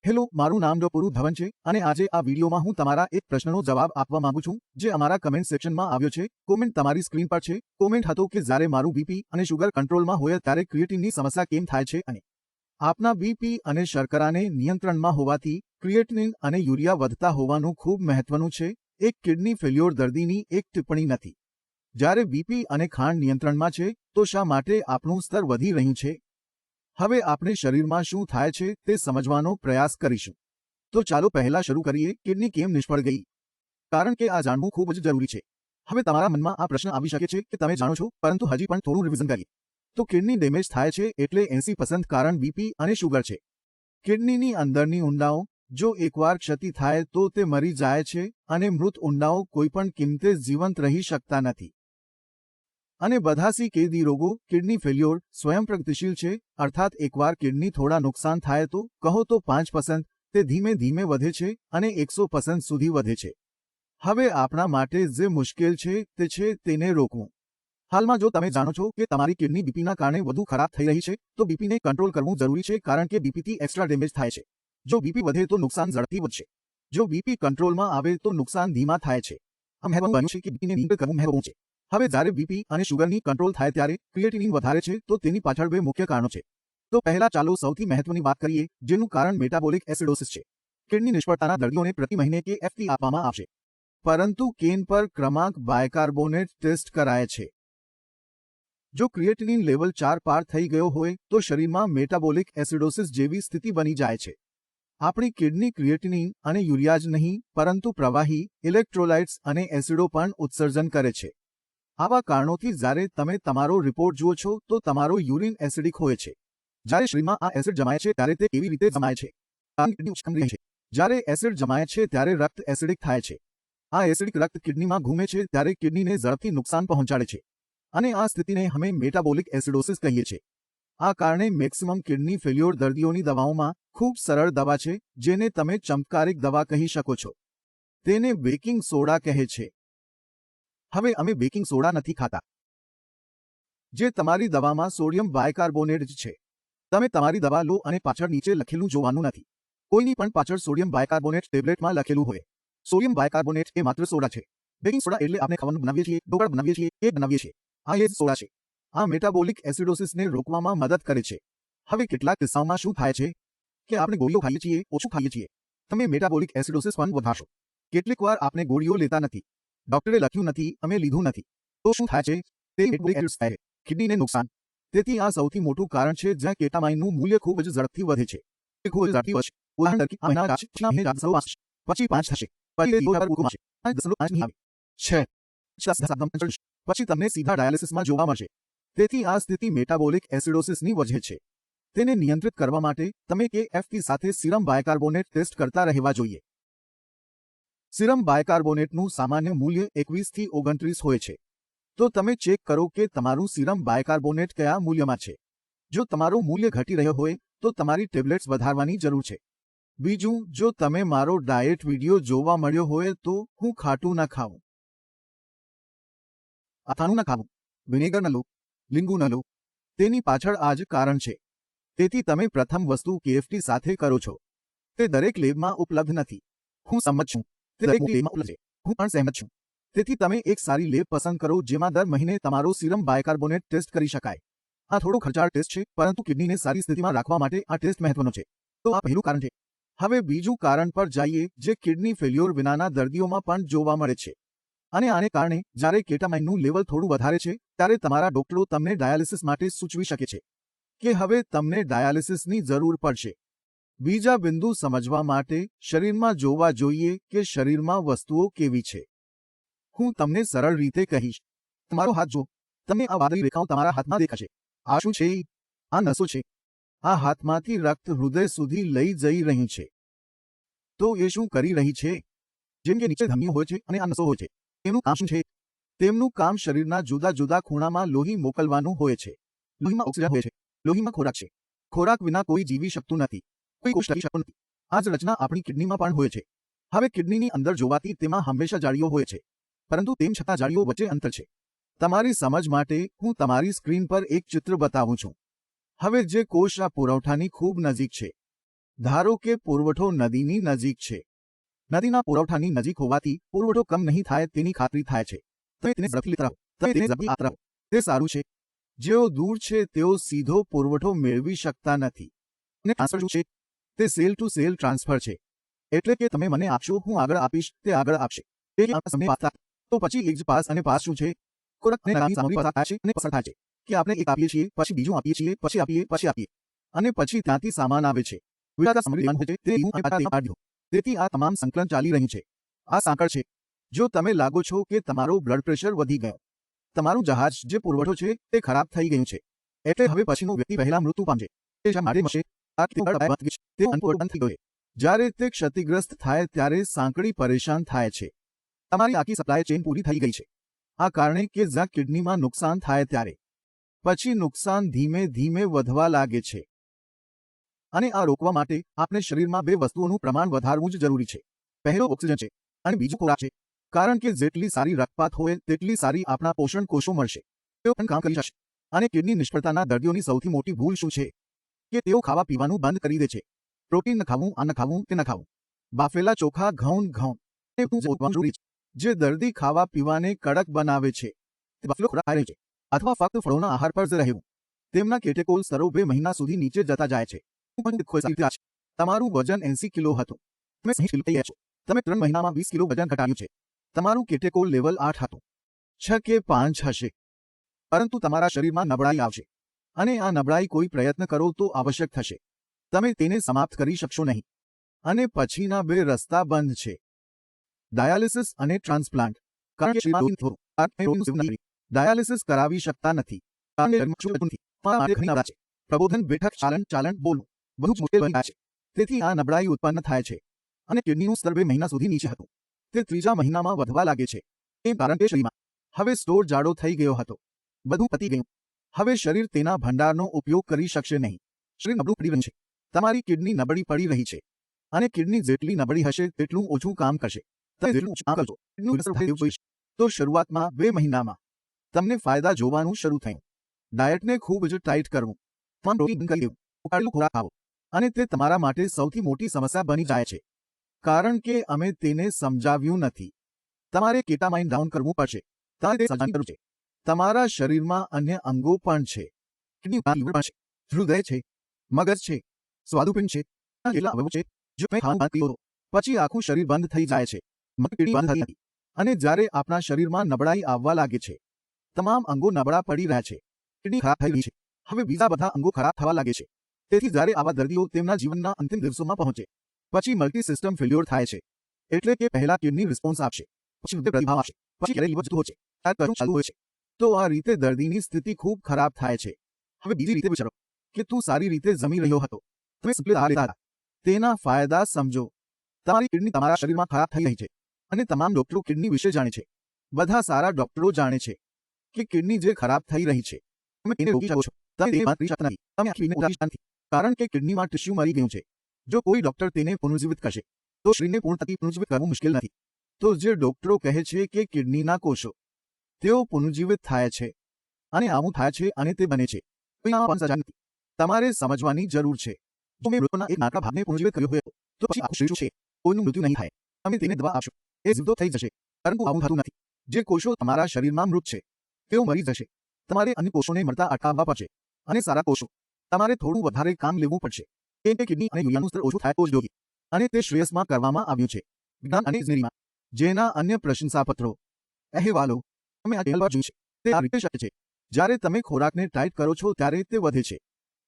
Hello, મારું નામ ડોપુરુ ધવન છે અને આજે આ વિડીયોમાં હું તમારા એક પ્રશ્નનો જવાબ આપવા માંગુ છું જે અમારા કમેન્ટ સેક્શનમાં આવ્યો છે। કોમેન્ટ તમારી સ્ક્રીન પર છે। કોમેન્ટ હતો કે જ્યારે મારું બીપી અને શુગર કંટ્રોલમાં હોય ત્યારે ક્રિએટિનની સમસ્યા કેમ થાય છે અને આપના બીપી અને શર્કરાને નિયંત્રણમાં હોવાથી ક્રિએટિનિન અને યુરિયા વધતા હોવાનું ખૂબ મહત્વનું છે। એક કિડની ફેલ્યોર દર્દીની એક ટિપ્પણી નથી। જ્યારે બીપી અને ખાંડ નિયંત્રણમાં છે તો શા માટે આપણું સ્તર વધી રહ્યું છે? હવે આપણે શરીરમાં શું થાય છે તે સમજવાનો પ્રયાસ કરીશું। તો ચાલો પહેલા શરૂ કરીએ, કિડની કેમ નિષ્ફળ ગઈ? કારણ કે આ જાણવું ખૂબ જ જરૂરી છે। હવે તમારા મનમાં આ પ્રશ્ન આવી શકે છે કે તમે જાણો છો, પરંતુ હજી પણ થોડું રિવિઝન કરીએ। તો કિડની ડેમેજ થાય છે એટલે 80% કારણ બીપી અને શુગર છે। કિડનીની અંદરની ઊંડાઓ જો એકવાર ક્ષતિ થાય તો તે મરી જાય છે અને મૃત ઊંડાઓ કોઈપણ કિંમતે જીવંત રહી શકતા નથી। અને બધા CKD રોગો કિડની ફેલ્યોર સ્વયં પ્રગતિશીલ છે, અર્થાત એકવાર કિડની થોડા નુકસાન થાય તો કહો તો 5% તે ધીમે ધીમે વધે છે અને 100% સુધી વધે છે। હવે આપણા માટે જે મુશ્કેલ છે તે છે તેને રોકવું। હાલમાં જો તમે જાણો છો કે તમારી કિડની બીપીના કારણે વધુ ખરાબ થઈ રહી છે તો બીપીને કંટ્રોલ કરવું જરૂરી છે, કારણ કે બીપીથી એક્સ્ટ્રા ડેમેજ થાય છે। જો બીપી વધે તો નુકસાન ઝડપથી વધશે, જો બીપી કંટ્રોલમાં આવે તો નુકસાન ધીમા થાય છે। આ મહત્વનું બન્યું છે કે બીપીને નિયંત્રિત કરવું મહત્વપૂર્ણ છે। હવે જ્યારે બીપી અને શુગરની કંટ્રોલ થાય ત્યારે ક્રિએટિનિન વધારે છે તો તેની પાછળ બે મુખ્ય કારણો છે। તો પહેલા ચાલો સૌથી મહત્વની વાત કરીએ, જેનું કારણ મેટાબોલિક એસિડોસિસ છે। કિડની નિષ્ફળતાના દર્દીઓને પ્રતિ મહિને KFT આપવામાં આવશે, પરંતુ કેન પર ક્રમાંક બાયકાર્બોનેટ ટેસ્ટ કરાય છે। જો ક્રિએટિનિન લેવલ 4 પાર થઈ ગયો હોય તો શરીરમાં મેટાબોલિક એસિડોસિસ જેવી સ્થિતિ બની જાય છે। આપણી કિડની ક્રિએટિનિન અને યુરિયા જ નહીં, પરંતુ પ્રવાહી, ઇલેક્ટ્રોલાઇટ્સ અને એસિડો પણ ઉત્સર્જન કરે છે। આવા કારણોથી જ્યારે તમે તમારો રિપોર્ટ જુઓ છો તો તમારો યુરિન એસિડિક હોય છે। જ્યારે શરીરમાં આ એસિડ જમાય છે ત્યારે તે કેવી રીતે જમાય છે? કારણ કે કિડની ઉષ્ણ રહે છે। જ્યારે એસિડ જમાય છે ત્યારે રક્ત એસિડિક થાય છે। આ એસિડિક રક્ત કિડનીમાં ઘૂમે છે ત્યારે કિડનીને ઝડપથી નુકસાન પહોંચાડે છે અને આ સ્થિતિને અમે મેટાબોલિક એસિડોસિસ કહીએ છીએ। આ કારણે મેક્સિમમ કિડની ફેલ્યોર દર્દીઓની દવાઓમાં ખૂબ સરળ દવા છે જેને તમે ચમત્કારિક દવા કહી શકો છો। તેને બેકિંગ સોડા કહે છે। હવે અમે બેકિંગ સોડા નથી ખાતા, જે તમારી દવામાં સોડિયમ બાયકાર્બોનેટ જ છે। તમે તમારી દવા લો અને પાછળ નીચે લખેલું જોવાનું નથી। કોઈની પણ પાછળ સોડિયમ બાયકાર્બોનેટ ટેબ્લેટમાં લખેલું હોય। સોડિયમ બાયકાર્બોનેટ એ માત્ર સોડા છે। બેકિંગ સોડા એટલે આપણે ખાવાનું બનાવીએ છીએ, ઢોકળા બનાવીએ છીએ, કેક બનાવીએ છીએ, આ એ જ સોડા છે। આ મેટાબોલિક એસિડોસિસને રોકવામાં મદદ કરે છે। હવે કેટલાક કિસ્સાઓમાં શું થાય છે કે આપણે ગોળીઓ ખાઈએ છીએ, ઓછું ખાઈએ છીએ, તમે મેટાબોલિક એસિડોસિસ પણ વધારશો। કેટલીકવાર આપણે ગોળીઓ લેતા નથી, ડોક્ટરે લખ્યું નથી, અમે લીધું નથી, તો શું થાય છે? તે મેટાબોલિક એસિડ્સ થાય છે, કિડનીને નુકસાન। તેથી આ સૌથી મોટું કારણ છે જ્યાં કેટામાઇનનું મૂલ્ય ખૂબ જ ઝડપથી વધે છે। તે ખૂબ જ ઝડપથી વધશે। ઉદાહરણ તરીકે આ મહિના જશે, પછીના મહિને 10 5 પછી 5 થશે, પછી 2 ઓછું આવશે, 10 5 નહીં આવે, 6 પછી તમને સીધા ડાયાલિસિસમાં જોવા મળશે। તેથી આ સ્થિતિ મેટાબોલિક એસિડોસિસની વજહ છે। તેને નિયંત્રિત કરવા માટે તમે KFT સાથે સીરમ બાયકાર્બોનેટ ટેસ્ટ કરતા રહેવા જોઈએ। સીરમ બાયકાર્બોનેટનું સામાન્ય મૂલ્ય 21 થી 29 હોય છે। તો તમે ચેક કરો કે તમારું સીરમ બાયકાર્બોનેટ કયા મૂલ્યમાં છે। જો તમારું મૂલ્ય ઘટી રહ્યો હોય તો તમારી ટેબ્લેટ્સ વધારવાની જરૂર છે। બીજું, જો તમે મારો ડાયેટ વિડીયો જોવા મળ્યો હોય તો હું ખાટું ન ખાવું, અથાણું ન ખાવું, વિનેગર ન લો, લીંબુ ન લો, તેની પાછળ આ જ કારણ છે। તેથી તમે પ્રથમ વસ્તુ KFT સાથે કરો છો। તે દરેક લેબમાં ઉપલબ્ધ નથી, હું સંમત છું, તે દરેક લેબમાં ઉપલબ્ધ છે, હું પણ સહેમત છું। તેથી તમે એક સારી લેબ પસંદ કરો જેમાં દર મહિને તમારો સીરમ બાયકાર્બોનેટ ટેસ્ટ કરી શકાય। આ થોડો ખર્ચાળ ટેસ્ટ છે, પરંતુ કિડનીને સારી સ્થિતિમાં રાખવા માટે આ ટેસ્ટ મહત્વનો છે। તો આ પહેલું કારણ છે। હવે બીજું કારણ પર જઈએ જે કિડની ફેલ્યોર વિનાના દર્દીઓમાં પણ જોવા મળે છે, અને આને કારણે જ્યારે કેટામાઇનનું લેવલ થોડું વધારે છે ત્યારે તમારા ડોક્ટરો તમને ડાયાલિસિસ માટે સૂચવી શકે છે કે હવે તમને ડાયાલિસિસની જરૂર પડશે। બીજા બિંદુ સમજવા માટે શરીરમાં જોવા જોઈએ કે શરીરમાં વસ્તુઓ કેવી છે। હું તમને સરળ રીતે કહીશ। તમારો હાથ જુઓ, તમને આ વાદળી રેખાઓ તમારા હાથમાં દેખાશે। આ શું છે? આ નસો છે। આ હાથમાંથી રક્ત હૃદય સુધી લઈ જઈ રહી છે। તો એ શું કરી રહી છે? જેમ કે નીચે ધમનીઓ હોય છે અને આ નસો હોય છે, તેમનું કામ શું છે? તેમનું કામ શરીરના જુદા જુદા ખૂણામાં લોહી મોકલવાનું હોય છે। લોહીમાં ઓક્સિજન હોય છે, લોહીમાં ખોરાક છે। ખોરાક વિના કોઈ જીવી શકતું નથી, કોઈ કોષ ટકી શકતું નથી। આ જ રચના આપણી કિડનીમાં પણ હોય છે। હવે કિડનીની અંદર જોવાથી તેમાં હંમેશા જાળીઓ હોય છે, પરંતુ તેમ છતાં જાળીઓ વચ્ચે અંતર છે। તમારી સમજ માટે હું તમારી સ્ક્રીન પર એક ચિત્ર બતાવું છું। હવે જે કોષ આ પુરવઠાની ખૂબ નજીક છે, ધારો કે પુરવઠો નદીની નજીક છે. નદીના પુરવઠાની નજીક હોવાથી પુરવઠો કમ નહીં થાય તેની ખાતરી થાય છે. તમે તેને ઝડપથી લેતા રહો, તમે તેને ઝડપથી આપતા રહો. તે સારું છે. જેઓ દૂર છે તેઓ સીધો પુરવઠો મેળવી શકતા નથી. અને ટ્રાન્સફર શું છે? તે સેલ ટુ સેલ ટ્રાન્સફર છે. એટલે કે તમે મને આપશો, હું આગળ આપીશ, તે આગળ આપશે. સમય પાસ થાય તો પછી એક જ પાસ અને પાસ શું છે? ખોરાક અને નાની સામગ્રી પસાર થાય છે અને પસાર થાય છે. કે આપણે એક આપીએ છીએ, પછી બીજું આપીએ છીએ, પછી આપીએ અને પછી ત્યાંથી સામાન આવે છે. વિરાતા સામગ્રી લેવાનું હોય છે, તે લીધું અને પાછા પાડી દીધું. તેથી આ તમામ સંકલન ચાલી રહ્યું છે. આ સાંકળ છે. જો તમે લાગો છો કે તમારો બ્લડ પ્રેશર વધી ગયો, તમારું જહાજ જે પુરવઠો છે તે ખરાબ થઈ ગયું છે, એટલે હવે પછીનો વ્યક્તિ પહેલા મૃત્યુ પામશે. તે શા માટે મળશે? તે અનપૂર્ણ બંધ થઈ ગયો છે. જ્યારે તે ક્ષતિગ્રસ્ત થાય ત્યારે સાંકળી પરેશાન થાય છે. તમારી આખી સપ્લાય ચેઇન પૂરી થઈ ગઈ છે. આ કારણે કે જ્યાં કિડનીમાં નુકસાન થાય ત્યારે પછી નુકસાન ધીમે ધીમે વધવા લાગે છે. અને આ રોકવા માટે આપણે શરીરમાં બે વસ્તુઓનું પ્રમાણ વધારવું જ જરૂરી છે. પહેલો ઓક્સિજન છે અને બીજું ખોરાક છે. કારણ કે જેટલી સારી રક્તપાત હોય તેટલી સારી આપણા પોષણ કોષો મળશે, તેઓ પણ કામ કરી શકશે. અને કિડની નિષ્ફળતાના દર્દીઓની સૌથી મોટી ભૂલ શું છે? કે તેઓ ખાવા પીવાનું બંધ કરી દે છે. પ્રોટીન ન ખાવું, આ ન ખાવું, તે ન ખાવું. બાફેલા ચોખા, ઘઉં જરૂરી છે. જે દર્દી ખાવા પીવાને કડક બનાવે છે તે બાફેલો ખોરાક ખાઈ રહે છે અથવા ફક્ત ફળોના આહાર પર જ રહેવું. તેમના કેટેકોલ સ્તરો 2 મહિના સુધી નીચે જતા જાય છે. તમારું વજન 80 કિલો હતું, તમે 60 કિલો થઈ ગયા છો. તમે 3 મહિનામાં 20 કિલો વજન ઘટાડ્યું છે. તમારું કેટેકોલ લેવલ 8 હતું, 6 કે 5 હશે. પરંતુ તમારા શરીરમાં નબળાઈ આવશે અને આ નબળાઈ કોઈ પ્રયત્ન કરો તો આવશ્યક થશે. તમે તેને સમાપ્ત કરી શકશો નહીં. અને પછીના 2 રસ્તા બંધ છે: ડાયાલિસિસ અને ટ્રાન્સપ્લાન્ટ. કારણ કે શરીરમાં રોગનું સેવન નથી. ડાયાલિસિસ કરાવી શકતા નથી કારણ કે શરીરમાં શુગર નથી. તમારા માટે ઘણી નબળા છે. પ્રબોધન, બેઠક, ચાલન, બોલવું બધું જ મુશ્કેલ બની જાય છે. તેથી આ નબળાઈ ઉત્પન્ન થાય છે. અને કિડનીનું સ્તર 2 મહિના સુધી નીચે હતું, તે 3જા મહિનામાં વધવા લાગે છે. કેમ? કારણ કે શરીરમાં હવે સ્ટોર જાડો થઈ ગયો હતો. બધું પતી ગયું. હવે શરીર તેના ભંડારનો ઉપયોગ કરી શકશે નહીં. શરીર નબળું પડી રહ્યું છે. તમારી કિડની નબળી પડી રહી છે. અને કિડની જેટલી નબળી હશે તેટલું ઓછું કામ કરશે. તમે જેટલું ઓછું કામ કરશો તેટલું અસર થાય તેવું જોઈશે. તો શરૂઆતમાં 2 મહિનામાં તમને ફાયદા જોવાનું શરૂ થયું. ડાયટને ખૂબ જ ટાઈટ કરવું, તમામ પ્રોટીન બંધ કરી દેવું, ઉકાળેલું ખોરાક ખાવો. અને તે તમારા માટે સૌથી મોટી સમસ્યા બની જાય છે. કારણ કે અમે તેને સમજાવ્યું નથી. તમારે કેટામાઇન ડાઉન કરવું પડશે. તમારે તે સમજવાની જરૂર છે. તમારા શરીરમાં અન્ય અંગો પણ છે. કિડની લીવર પણ છે, હૃદય છે, મગજ છે, સ્વાદુપિંડ છે. કેટલા અવયવો છે? જો તમે ખાવાનું બંધ કરી દો પછી આખું શરીર બંધ થઈ જાય છે. કિડની બંધ થતી નથી. અને જ્યારે આપણા શરીરમાં નબળાઈ આવવા લાગે છે, તમામ અંગો નબળા પડી રહ્યા છે. કિડની ખરાબ થઈ રહી છે. હવે બીજા બધા અંગો ખરાબ થવા લાગે છે. તેથી જ્યારે આવા દર્દીઓ તેમના જીવનના અંતિમ દિવસોમાં પહોંચે પછી મલ્ટી સિસ્ટમ ફેલ્યોર થાય છે. એટલે કે પહેલા કિડની રિસ્પોન્સ આપશે, પછી હૃદય પ્રતિભાવ આપશે, પછી ક્યારેય લીવર જતું હોય છે, ત્યારે કશું ચાલુ હોય છે. તો આ રીતે દર્દીની સ્થિતિ ખૂબ ખરાબ થાય છે. હવે બીજી રીતે વિચારો કે તું સારી રીતે જમી રહ્યો હતો, તમે સંતુલિત આહાર લેતા હતા. તેના ફાયદા સમજો. તમારી કિડની તમારા શરીરમાં ખરાબ થઈ રહી છે અને તમામ ડોક્ટરો કિડની વિશે જાણે છે. બધા સારા ડોક્ટરો જાણે છે કે કિડની જે ખરાબ થઈ રહી છે તમે તેને રોકી શકો છો. તમે તેને બંધ કરી શકતા નથી. તમે આખી કિડનીને ઉતારી શકતા નથી કારણ કે કિડનીમાં ટિશ્યુ મરી ગયું છે. જો કોઈ ડોક્ટર તેને પુનર્જીવિત કરશે તો શરીરને પૂર્ણતાથી પુનર્જીવિત કરવું મુશ્કેલ નથી. તો જે ડોક્ટરો કહે છે કે કિડનીના કોષો તેઓ પુનર્જીવિત થાય છે અને આવું થાય છે અને તે બને છે, પણ સજા નથી. તમારે સમજવાની જરૂર છે. જો મેં મૃત્યુના એક નાનકડા ભાગને પુનર્જીવિત કર્યો હોય તો પછી આખું શરીર છે. કોઈનું મૃત્યુ નહીં થાય. તમે તેને દવા આપશો, એ જીવતો થઈ જશે. પરંતુ આવું થતું નથી. જે કોષો તમારા શરીરમાં મૃત છે તેઓ મરી જશે. તમારે અન્ય કોષોને મળતા અટકાવવા પડશે. અને સારા કોષો તમારે થોડું વધારે કામ લેવું પડશે. કેમ કે કિડની અને યુરિયાનું સ્તર ઓછું થાય તો જ યોગ્ય. અને તે શ્રેયસમાં કરવામાં આવ્યું છે, વિજ્ઞાન અને ઇજનેરીમાં. જેના અન્ય પ્રશંસાપત્રો, અહેવાલો તમે આ ચેનલ પર જોઈ છે. તે આ રીતે શક્ય છે. જ્યારે તમે ખોરાકને ટાઈટ કરો છો ત્યારે તે વધે છે.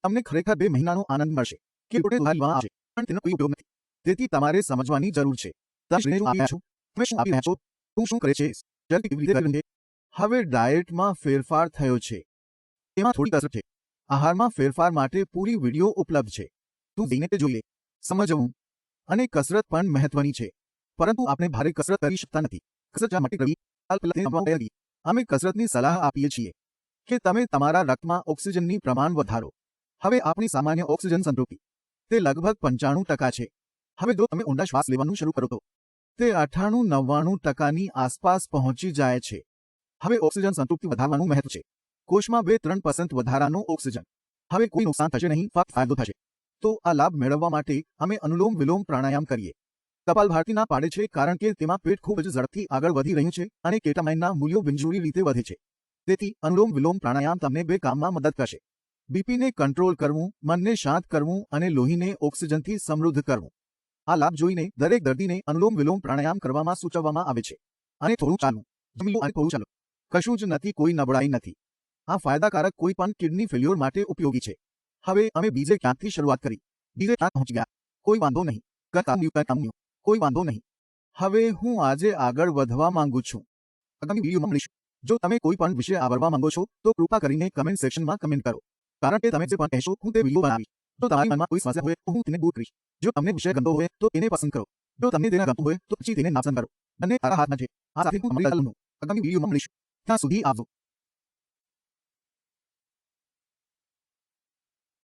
તમને ખરેખર 2 મહિનાનો આનંદ મળશે કે પ્રોટીન લેવામાં આવશે, પણ તેનો કોઈ ઉપયોગ નથી. તેથી તમારે સમજવાની જરૂર છે. તમે શરીરને શું આપી રહ્યા છો? તમે શું આપી રહ્યા છો? તું શું કરે છે? જલ્દી કેવી રીતે કરી રહ્યું છે? હવે ડાયટમાં ફેરફાર થયો છે. તેમાં થોડી કસરત છે. આહારમાં ફેરફાર માટે પૂરી વિડીયો ઉપલબ્ધ છે. તું જઈને તે જોઈ લે. સમજવું અને કસરત પણ મહત્વની છે. પરંતુ આપણે ભારે કસરત કરી શકતા નથી. કસરત શા માટે કરવી? અમે કસરતની સલાહ આપીએ છીએ કે તમે તમારા રક્તમાં ઓક્સિજનની પ્રમાણ વધારો. હવે આપણી સામાન્ય ઓક્સિજન સંતૃપ્તિ તે લગભગ 95% છે. હવે જો તમે ઊંડા શ્વાસ લેવાનું શરૂ કરો તો તે 98-99% આસપાસ પહોંચી જાય છે. હવે ઓક્સિજન સંતૃપ્તિ વધારવાનું મહત્વ છે. કોષમાં 2-3% વધારાનો ઓક્સિજન. હવે કોઈ નુકસાન થશે નહીં, ફક્ત ફાયદો થશે. તો આ લાભ મેળવવા માટે અમે અનુલોમ વિલોમ પ્રાણાયામ કરીએ. કપાલભાતિ ના પાડે છે કારણ કે તેમાં પેટ ખૂબ જ ઝડપથી આગળ વધી રહ્યું છે અને કેટામાઇનના મૂલ્યો બિનજરૂરી રીતે વધે છે. તેથી અનુલોમ વિલોમ પ્રાણાયામ તમને બે કામમાં મદદ કરશે: બીપીને કંટ્રોલ કરવું, મનને શાંત કરવું અને લોહીને ઓક્સિજનથી સમૃદ્ધ કરવું. આ લાભ જોઈને દરેક દર્દીને અનુલોમ વિલોમ પ્રાણાયામ કરવામાં સૂચવવામાં આવે છે. અને થોડું ચાલવું, જમી લો અને થોડું ચાલો. કશું જ નથી, કોઈ નબળાઈ નથી. આ ફાયદાકારક કોઈ પણ કિડની ફેલ્યોર માટે ઉપયોગી છે. હવે અમે બીજે ક્યાંકથી શરૂઆત કરી, બીજે ક્યાંક પહોંચી ગયા. કોઈ વાંધો નહીં. કોઈ વાંધો નહીં. હવે હું આજે આગળ વધવા માંગુ છું. આગામી વિડીયોમાં મળીશું. જો તમે કોઈ પણ વિષય આવરવા માંગો છો તો કૃપા કરીને કમેન્ટ સેક્શનમાં કમેન્ટ કરો. કારણ કે તમે જે પણ કહેશો હું તે વિડીયો બનાવીશ. જો તમારી મનમાં કોઈ સમસ્યા હોય તો હું તેને દૂર કરીશ. જો તમને વિષય ગમતો હોય તો તેને પસંદ કરો. જો તમને તેને ગમતું હોય તો પછી તેને નાપસંદ કરો. બંને તારા હાથમાં છે. આ સાથે હું તમારી રજા લઉં છું. આગામી વિડીયોમાં મળીશું. ત્યાં સુધી આવજો.